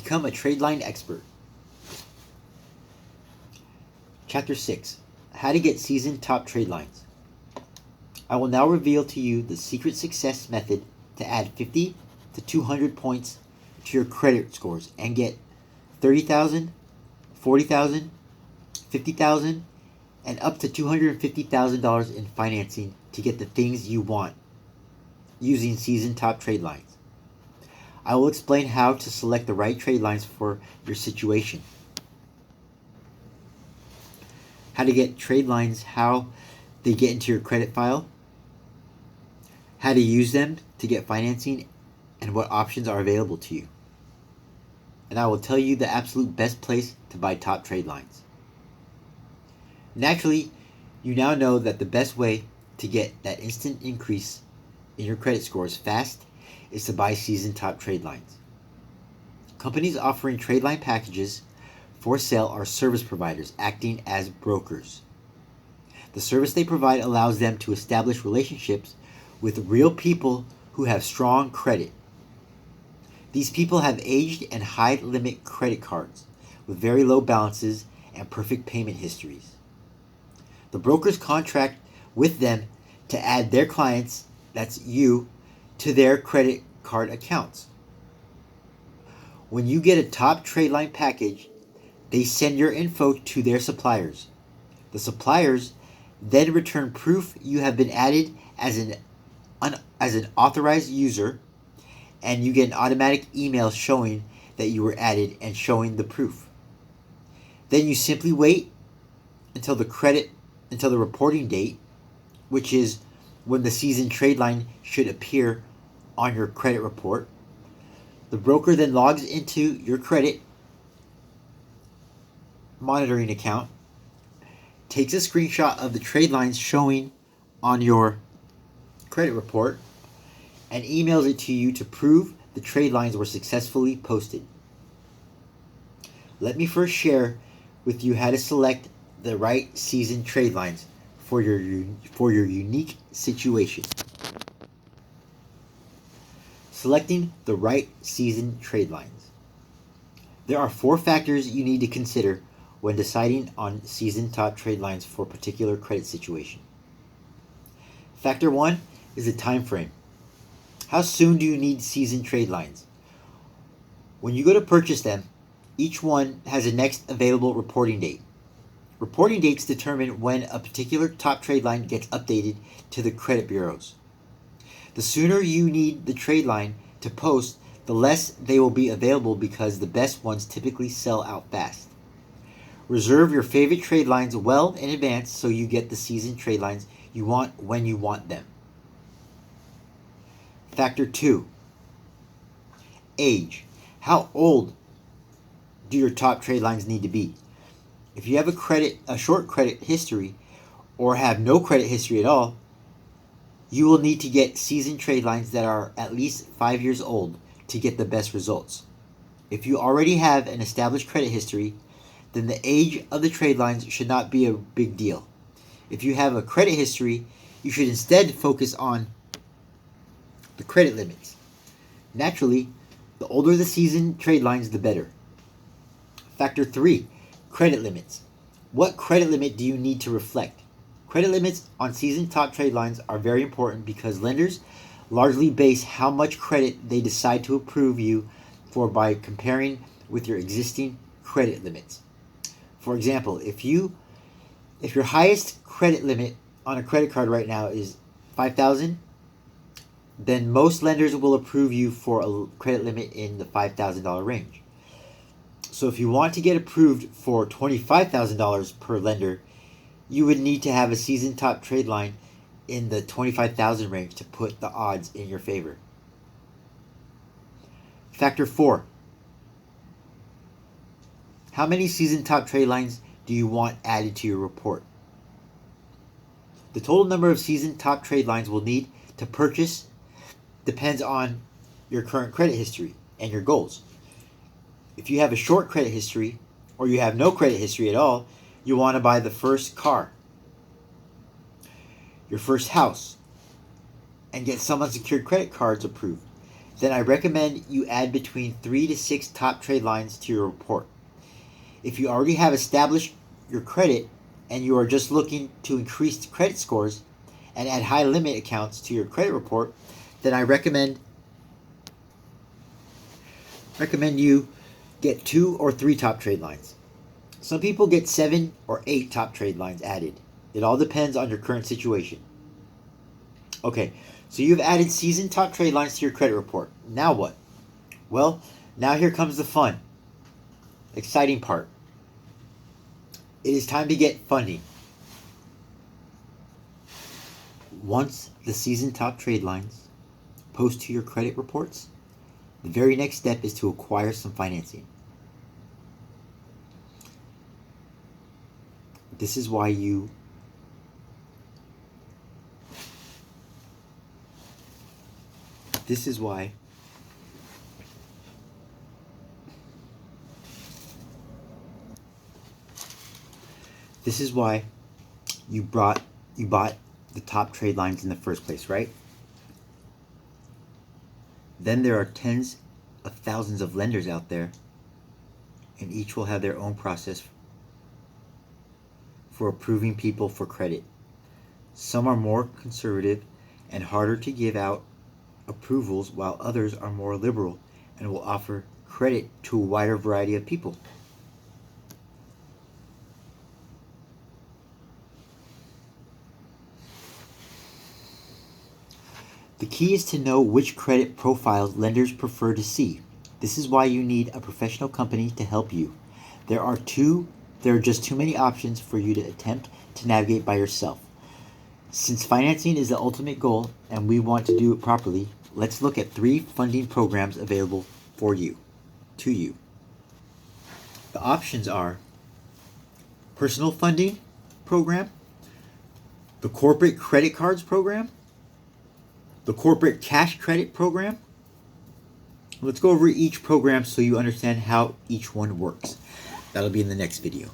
Become a trade line expert. Chapter 6. How to get seasoned top trade lines. I will now reveal to you the secret success method to add 50 to 200 points to your credit scores and get 30,000, 40,000, 50,000, and up to $250,000 in financing to get the things you want using seasoned top trade lines. I will explain how to select the right trade lines for your situation. How to get trade lines, how they get into your credit file, how to use them to get financing, and what options are available to you. And I will tell you the absolute best place to buy top trade lines. Naturally, you now know that the best way to get that instant increase in your credit scores fast is to buy seasoned top trade lines. Companies offering trade line packages for sale are service providers acting as brokers. The service they provide allows them to establish relationships with real people who have strong credit. These people have aged and high limit credit cards with very low balances and perfect payment histories. The brokers contract with them to add their clients, that's you, to their credit card accounts. When you get a top trade line package, they send your info to their suppliers. The suppliers then return proof you have been added as an authorized user, and you get an automatic email showing that you were added and showing the proof. Then you simply wait until the reporting date, which is when the seasoned trade line should appear on your credit report. The broker then logs into your credit monitoring account, takes a screenshot of the trade lines showing on your credit report, and emails it to you to prove the trade lines were successfully posted. Let me first share with you how to select the right seasoned trade lines for your unique situation. Selecting the right seasoned trade lines. There are 4 factors you need to consider when deciding on seasoned top trade lines for a particular credit situation. Factor 1 is the time frame. How soon do you need seasoned trade lines? When you go to purchase them, each one has a next available reporting date. Reporting dates determine when a particular top trade line gets updated to the credit bureaus. The sooner you need the trade line to post, the less they will be available because the best ones typically sell out fast. Reserve your favorite trade lines well in advance so you get the seasoned trade lines you want when you want them. Factor 2. Age. How old do your top trade lines need to be? If you have a short credit history or have no credit history at all, you will need to get seasoned trade lines that are at least 5 years old to get the best results. If you already have an established credit history, then the age of the trade lines should not be a big deal. If you have a credit history, you should instead focus on the credit limits. Naturally, the older the seasoned trade lines, the better. Factor 3. Credit limits. What credit limit do you need to reflect? Credit limits on seasoned top trade lines are very important because lenders largely base how much credit they decide to approve you for by comparing with your existing credit limits. For example, if your highest credit limit on a credit card right now is $5,000, then most lenders will approve you for a credit limit in the $5,000 range. So if you want to get approved for $25,000 per lender, you would need to have a seasoned top trade line in the $25,000 range to put the odds in your favor. Factor 4. How many seasoned top trade lines do you want added to your report? The total number of seasoned top trade lines we'll need to purchase depends on your current credit history and your goals. If you have a short credit history or you have no credit history at all, you want to buy the first car, your first house, and get some unsecured credit cards approved. then I recommend you add between 3 to 6 top trade lines to your report. If you already have established your credit and you are just looking to increase credit scores and add high limit accounts to your credit report, then I recommend you get 2 or 3 top trade lines. Some people get 7 or 8 top trade lines added. It all depends on your current situation. Okay, so you've added seasoned top trade lines to your credit report. Now what? Well, now here comes the fun, exciting part. It is time to get funding. Once the seasoned top trade lines post to your credit reports, the very next step is to acquire some financing. This is why you bought the top trade lines in the first place, right? Then there are tens of thousands of lenders out there, and each will have their own process for approving people for credit. Some are more conservative and harder to give out approvals, while others are more liberal and will offer credit to a wider variety of people. The key is to know which credit profiles lenders prefer to see. This is why you need a professional company to help you. There are just too many options for you to attempt to navigate by yourself. Since financing is the ultimate goal and we want to do it properly, let's look at 3 funding programs available to you. The options are personal funding program, the corporate credit cards program, the corporate cash credit program. Let's go over each program so you understand how each one works. That'll be in the next video.